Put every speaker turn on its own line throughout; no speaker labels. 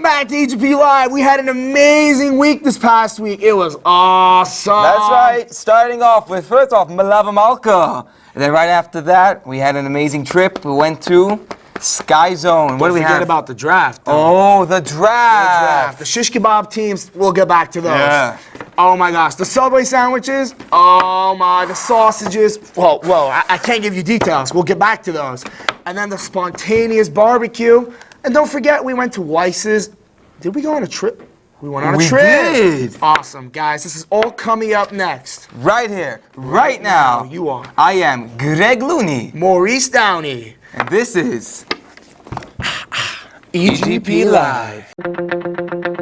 back to EGP Live. We had an amazing week this past week. It was awesome.
That's right. Starting off with, first off, Malava Malka. And then right after that, we had an amazing trip. We went to Sky Zone. What do we have?
Forget about the draft.
Oh, the draft.
The shish kebab teams, we'll get back to those.
Yeah.
Oh my gosh, the Subway sandwiches, oh my, the sausages. Well, I can't give you details. We'll get back to those. And then the spontaneous barbecue. And don't forget, we went to Weiss's. Did we go on a trip? We went on a trip.
We did.
Awesome, guys. This is all coming up next.
Right here, right now.
You are.
I am Greg Looney.
Maurice Downey.
And this is
EGP Live.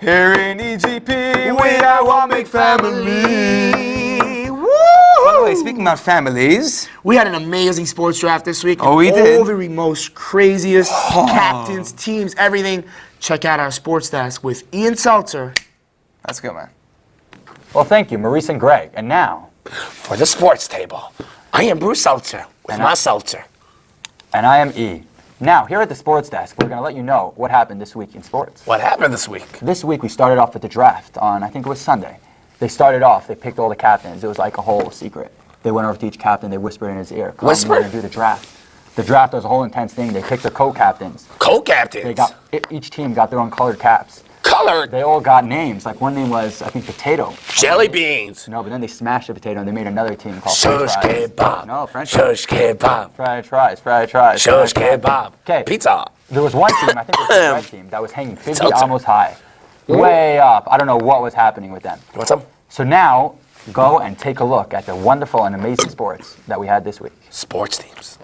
here in EGP. We are one big family.
Woo!
By the way, speaking about families,
We had an amazing sports draft this week.
Oh, we did?
All the most craziest captains, teams, everything. Check out our sports desk with Ian Seltzer.
let's go, man.
Well, thank you, Maurice and Greg. And now,
For the sports table, I am Bruce Seltzer with my seltzer.
and I am E. Now, here at the sports desk, we're going to let you know what happened this week in sports.
What happened this week?
This week, we started off with the draft on, I think it was Sunday. They started off, they picked all the captains. It was like a whole secret. They went over to each captain, they whispered in his ear, "Come,
Whisper?
we're going to do the draft." The draft was a whole intense thing. They picked their co-captains.
Co-captains.
They got each team got their own colored caps.
Colored.
They all got names. Like one name was, I think, Potato.
Jelly beans.
No, but then they smashed the potato and they made another team called
Shush
French Fries.
kebab.
No, French fries.
Shush kebab.
Fried fries, fried fries.
Shush
fried fries.
kebab.
Okay.
Pizza.
There was one team, I think it was the red team, that was hanging 50
Seltzer.
almost high. Way up. I don't know what was happening with them.
You want some?
So now, go and take a look at the wonderful and amazing sports that we had this week.
Sports teams.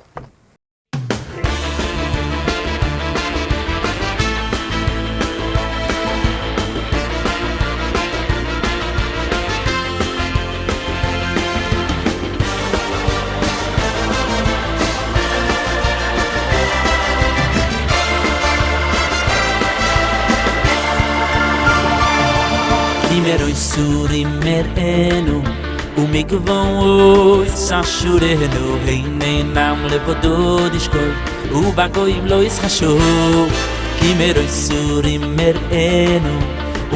Primeiro suri merenu umigvão oi sashurenu heinei nam levodo dishkol ubagoim lo ishasho Primeiro suri merenu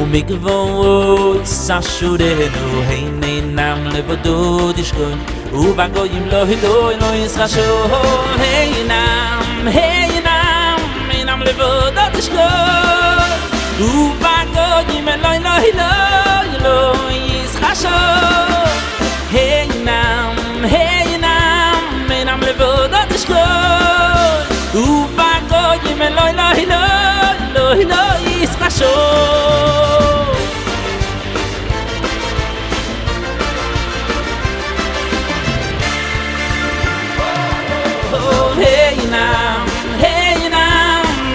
umigvão oi sashurenu heinei nam levodo dishkol ubagoim lo ishasho heinam levodo dishkol ubagoim lo ishasho Heinam levodo dishkol ubagoyim lo ishasho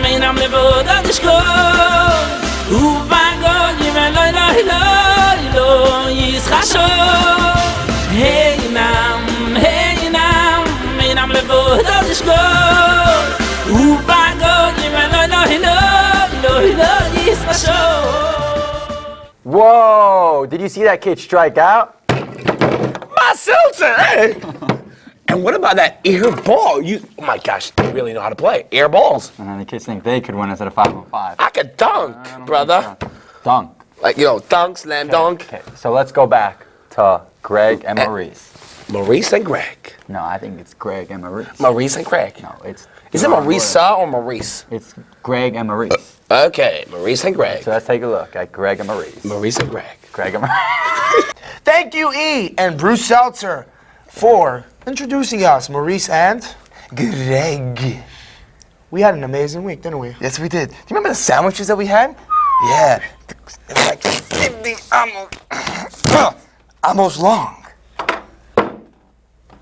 Heinam levodo dishkol ubagoyim lo ishasho Heinam levodo dishkol ubagoyim lo ishasho
Whoa! Did you see that kid strike out?
My seltzer. Hey. And what about that air ball? Oh my gosh, they really know how to play. Air balls.
And then the kids think they could win instead of 5-on-5.
I could dunk, brother.
Dunk.
Like, dunk, slam dunk.
Okay, so let's go back to Greg and Maurice.
Maurice and Greg.
No, I think it's Greg and Maurice.
Maurice and Greg.
No, it's...
Is it Marisa or Maurice?
It's Greg and Maurice.
Okay, Maurice and Greg.
So let's take a look at Greg and Maurice.
Maurice and Greg.
Greg and Maurice.
Thank you, E and Bruce Seltzer, for introducing us, Maurice and
Greg.
we had an amazing week, didn't we?
Yes, we did. Do you remember the sandwiches that we had? Yeah. It was like 50 almost long.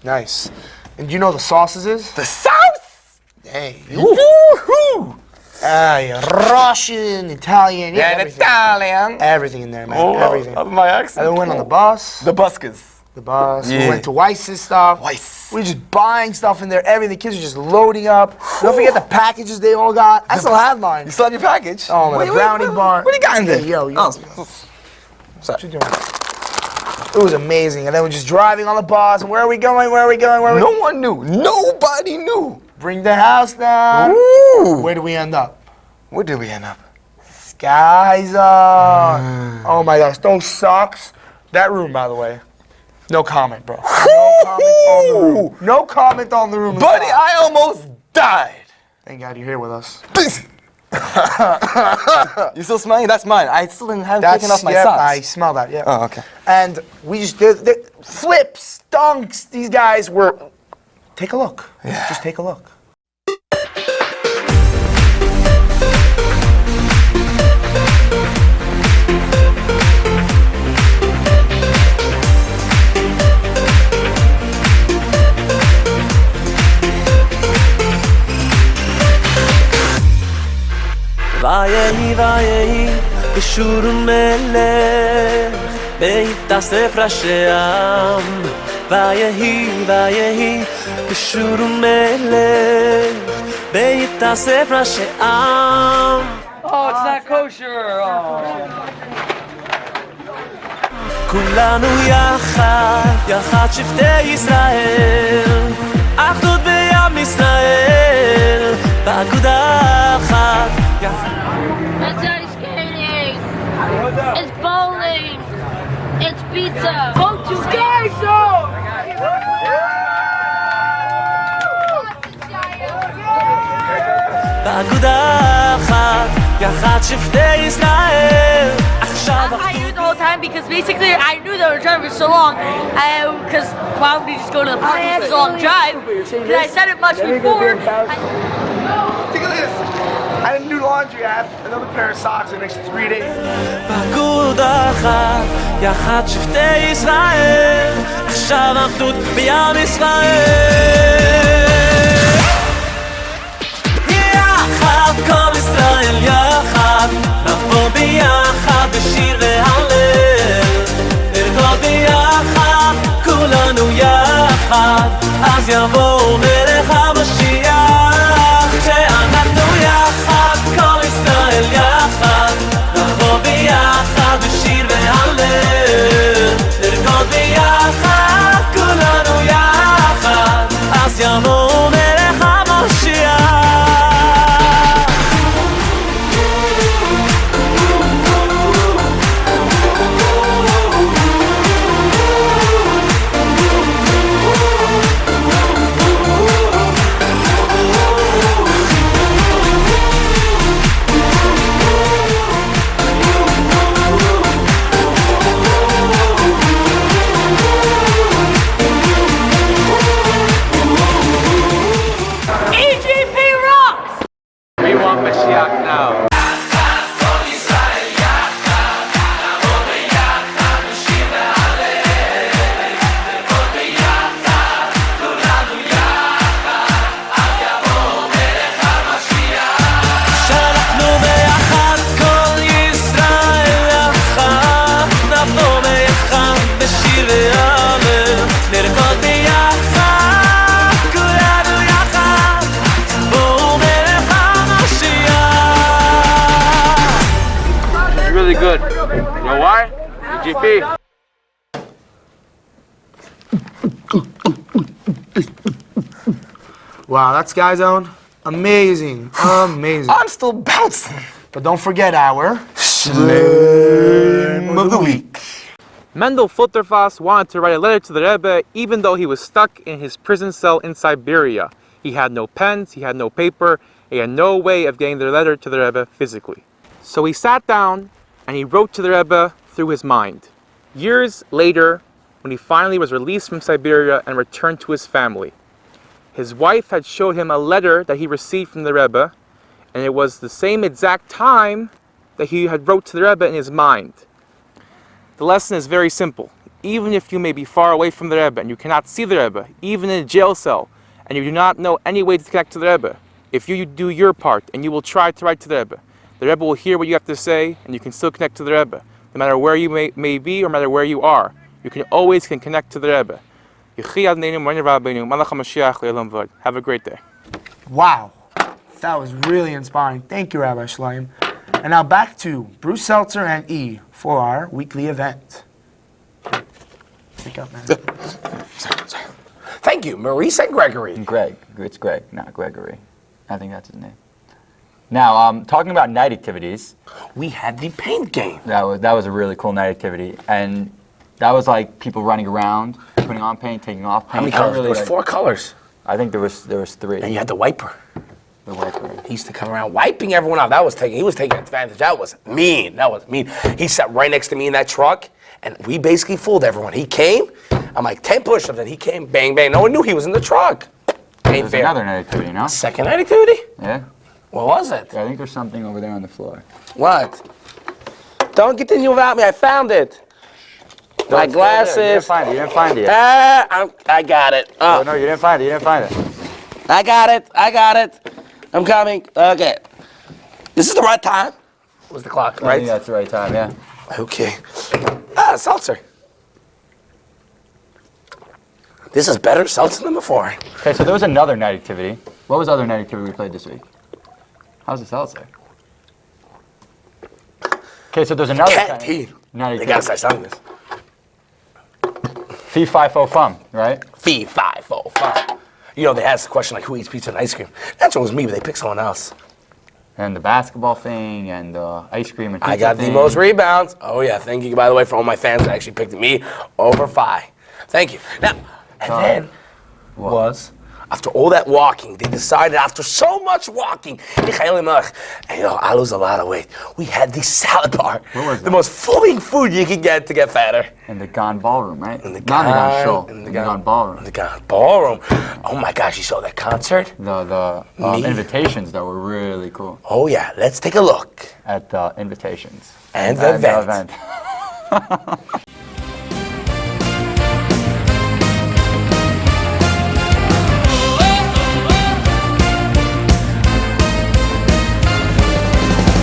Nice. And do you know the sauces is?
The South!
Hey,
Woohoo!
Yeah, Russian, Italian, yeah,
And
everything.
Italian.
Everything in there, man.
Oh,
Everything.
that's my
And
accent.
then we went on the bus.
The buskers.
The bus. We
Yeah.
went to Weiss's stuff.
Weiss.
We were just buying stuff in there. Everything. The kids were just loading up. Don't forget the packages they all got. I still have mine.
You still have your package?
Oh, man, the brownie bar.
What do you got in there?
Hey, yo.
Oh,
What you doing? It was amazing. And then we're just driving on the bus. And where are we going? Where are we going? Where are we
no one knew. Nobody knew.
Bring the house down.
Ooh.
Where do we end up?
Where did we end up?
Sky Zone. Oh my gosh, those socks. That room, by the way. No comment, bro. No comment on the room. No comment on the room.
Buddy, I almost died.
Thank God you're here with us.
You still smelling? That's mine. I still haven't taken off my
yeah,
socks.
I smell that, yeah.
Oh, okay.
And we just did flips, dunks. These guys were. Take a look.
Yeah.
Just take a look.
ויהי ויהי בשור מלך בהתאסף ראשי העם ויהי ויהי בשור מלך בהתאסף ראשי העם
Oh, it's not kosher. Oh.
כולנו יחד, יחד שבטי ישראל אחדות בעם ישראל באגודה אחת
It's ice skating. It's bowling. It's pizza. Go to Sky Zone.
באגודה אחת, יחד שבטי ישראל עכשיו
I knew the whole time because basically I knew they were driving for so long. Because why would we just go to the park? It's a long drive. Because I said it much before.
Take a look at this. I didn't do laundry. I had another pair of socks in the next 3 days.
באגודה אחת, יחד שבטי ישראל עכשיו אחדות בעם ישראל יחד כל ישראל יחד נבוא ביחד בשיר והלל נרקוד ביחד כולנו יחד אז יבוא מלך המשיח כשאנחנו יחד כל ישראל יחד נבוא ביחד בשיר והלל נרקוד ביחד כולנו יחד אז יבוא מלך המשיח
EGP rocks!
We want Mashiach now.
שאנחנו ביחד כל ישראל יחד נבוא ביחד בשיר והלל נרקוד ביחד כולנו יחד בואו מלך המשיח
It's really good. You know why? EGP.
Wow, that Sky Zone. Amazing. Amazing.
I'm still bouncing.
But don't forget our
Slim of the week.
Mendel Futterfass wanted to write a letter to the Rebbe even though he was stuck in his prison cell in Siberia. He had no pens, he had no paper, he had no way of getting the letter to the Rebbe physically. So he sat down and he wrote to the Rebbe through his mind. Years later, when he finally was released from Siberia and returned to his family, his wife had showed him a letter that he received from the Rebbe, and it was the same exact time that he had wrote to the Rebbe in his mind. The lesson is very simple. Even if you may be far away from the Rebbe and you cannot see the Rebbe, even in a jail cell, and you do not know any way to connect to the Rebbe, If you do your part and you will try to write to the Rebbe will hear what you have to say, and you can still connect to the Rebbe. No matter where you may be or no matter where you are, you can always connect to the Rebbe. Have a great day.
Wow. That was really inspiring. Thank you, Rabbi Shleim. And now back to Bruce Seltzer and E for our weekly event. Pick up, man.
Thank you, Maurice and Gregory.
Greg. It's Greg, not Gregory. I think that's his name. Now, talking about night activities.
We had the paint game.
That was a really cool night activity. And that was like people running around, putting on paint, taking off paint.
How many colors? There was 4 colors.
I think there was 3.
And you had the wiper.
The wiper.
He used to come around wiping everyone off. He was taking advantage. That was mean. He sat right next to me in that truck, and we basically fooled everyone. He came, I'm like 10 push-ups, and he came, bang, bang. No one knew he was in the truck. Ain't
There's
fair.
another night activity, no?
Second night activity?
Yeah.
What was it?
I think there's something over there on the floor.
What? Don't continue without me. I found it. My glasses.
You didn't find it yet.
I got it.
Oh, no, you didn't find it.
I got it. I'm coming. Okay. This is the right time. What was the clock,
I
right?
think that's the right time, yeah.
Okay. Seltzer. This is better seltzer than before.
Okay, so there was another night activity. What was the other night activity we played this week? How's the seltzer? Okay, so there's another
Cat tea.
night
They gotta
activity.
start selling this.
Fee, fi, fo, fum, right?
Fee, fi, fo, fum. You know, they asked the question like, who eats pizza and ice cream? That one was me, but they picked someone else.
And the basketball thing, and ice cream and pizza
I got the
thing.
most rebounds. Oh yeah, thank you, by the way, for all my fans that actually picked me over Fi. Thank you. Now, and then was, after all that walking, they decided after so much walking, and I lose a lot of weight. We had the salad bar,
What was
the
that?
most filling food you could get to get fatter.
In the Gone Ballroom, right?
In the
Not in the Gone Show.
in
In the Gone Ballroom.
In the Gone Ballroom. Oh my gosh, you saw that concert?
The
Me?
invitations that were really cool
Oh yeah, let's take a look.
at the invitations.
And the event.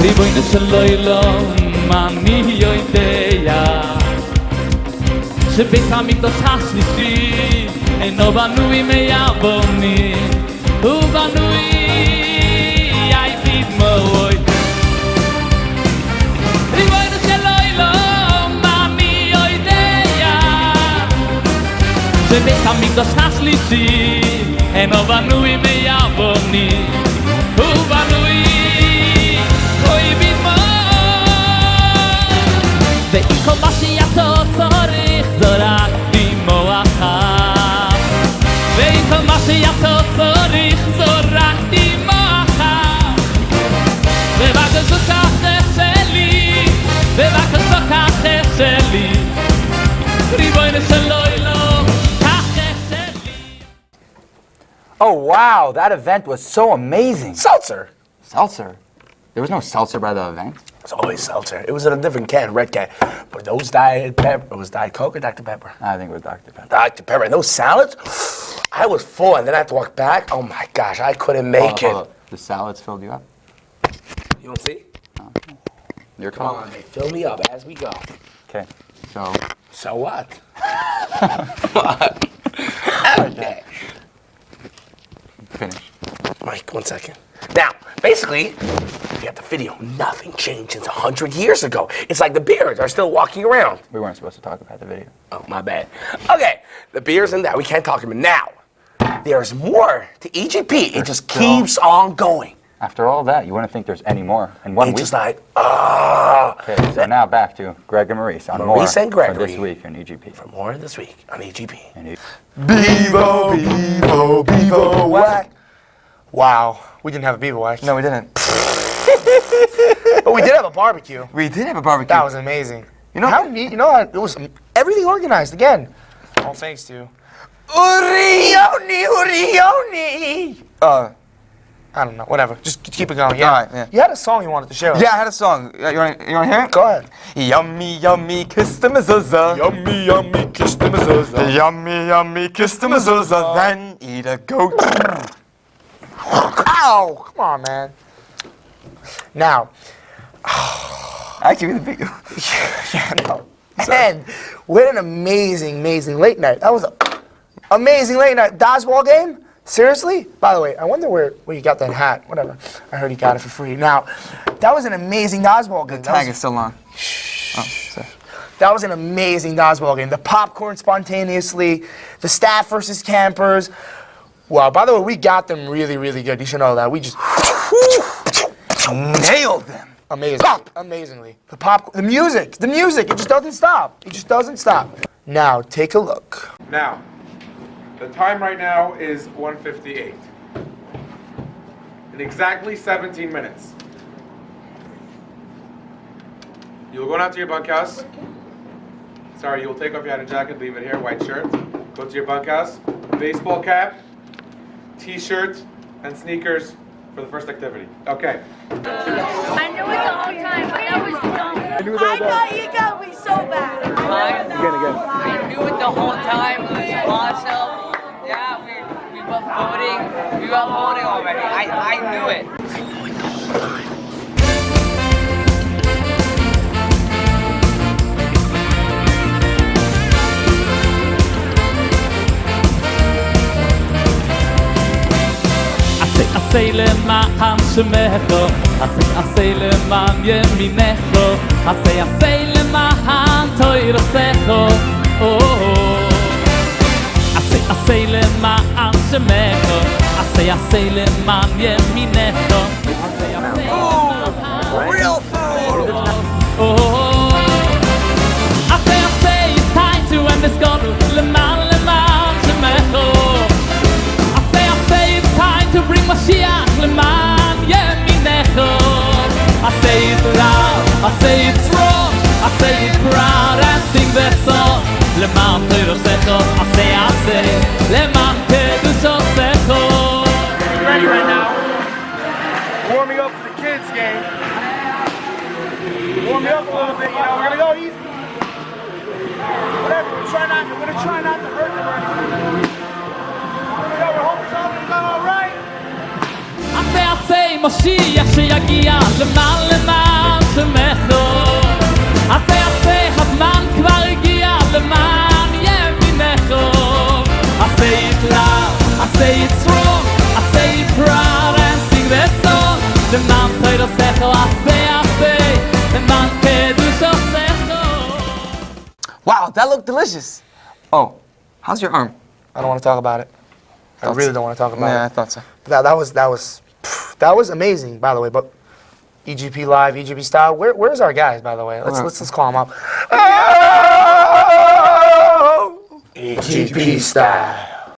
ריבונו של עולם, אני יודע שבית המקדש השלישי אינו בנוי מאבנים, הוא בנוי היחיד מאוד. ריבונו של עולם, אני יודע שבית המקדש השלישי אינו בנוי מאבנים, הוא בנוי ואם כל מה שאתה צריך זה רק דמעה אחת ואם כל מה שאתה צריך זה רק דמעה אחת ובקזו ככה שלי ובקזו ככה שלי ריבונו של עולם ככה שלי.
Oh, wow, that event was so amazing.
Seltzer.
Seltzer? There was no seltzer by the event?
It's always seltzer. It was in a different can, red can. But those Diet Pepper, it was Diet Coke or Dr. Pepper?
I think it was Dr. Pepper.
Dr. Pepper. And those salads, I was full, and then I had to walk back. Oh my gosh, I couldn't make it.
The salads filled you up?
You don't see?
Your
Come
call.
on, they fill me up as we go.
Okay, so
So what? What? Okay.
finish.
Mike, 1 second. Now, basically, you got the video. Nothing changed since 100 years ago. It's like the beards are still walking around.
We weren't supposed to talk about the video.
Oh, my bad. Okay, the beers and that, we can't talk about now. There's more to EGP. It just keeps on going.
After all that, you wouldn't think there's any more in 1
It's
week.
just like, ah.
Okay, so now back to Greg and Maurice on
Maurice
more
and Gregory.
for this week in EGP.
For more this week on EGP.
Bevo, Bevo, Bevo, whack. Wow, we didn't have a Bevo whack.
No, we didn't.
But we did have a barbecue.
We did have a barbecue.
That was amazing.
You know-
how neat? You know, it was everything organized again. All thanks to Urioni. I don't know. Whatever. Just keep it going. Yeah.
All right, yeah.
You had a song you wanted to share.
Yeah, I had a song. You want to hear it?
Go ahead.
Yummy, yummy, kiss the mezuzah.
Yummy, yummy, kiss the mezuzah.
Yummy, yummy, kiss the mezuzah. Then eat a goat.
Ow! Come on, man. Now,
I actually really beat you.
yeah, no. And what an amazing, amazing late night. That was an amazing late night. Dodgeball game? Seriously? By the way, I wonder where you got that hat. Whatever. I heard you got it for free. Now, that was an amazing dodgeball game.
The tag is still on.
That was an amazing dodgeball game. The popcorn spontaneously, the staff versus campers. Wow, by the way, we got them really, really good. You should know that. We just
Nailed them.
amazing, amazingly. The music, it just doesn't stop. It just doesn't stop. Now, take a look.
Now, the time right now is 1:58. In exactly 17 minutes. You'll go down to your bunkhouse. Sorry, you'll take off your hat and jacket, leave it here, white shirt. Go to your bunkhouse, baseball cap, t-shirt, and sneakers for the first activity. Okay.
I knew it the whole time, but that was dumb. I thought you got me so bad.
I knew it the whole time. It was awesome. Yeah, we were voting. We were voting already. I knew it.
עשה למען שמך, עשה למען ימינך, עשה למען תוירסך, עשה למען שמך, עשה למען ימינך,
Real food.
עשה, it's time to end this battle, למען שמך. To bring Mashiach leman yeminecho. I say it loud, I say it strong, I say it proud and sing the song. Leman terosecho, I say, leman kedushosecho.
Ready right now? Warming up for the kids game. Warming up a little bit, we're gonna go easy. Whatever, we're gonna try not to hurt them or anything. We're hoping something's going all right.
עשה משיח שיגיע למען שמך. עשה הזמן כבר הגיע למען ימינך. עשה it loud, עשה it strong, עשה it proud and sing the song. למען תוירסך עשה למען קדושתך.
Wow, that looked delicious. Oh, how's your arm?
I don't want to talk about it. I really don't want to talk about
Yeah, I
it.
thought so.
That was amazing, by the way. But EGP live, EGP style. Where's our guys, by the way? Let's call them up. EGP style.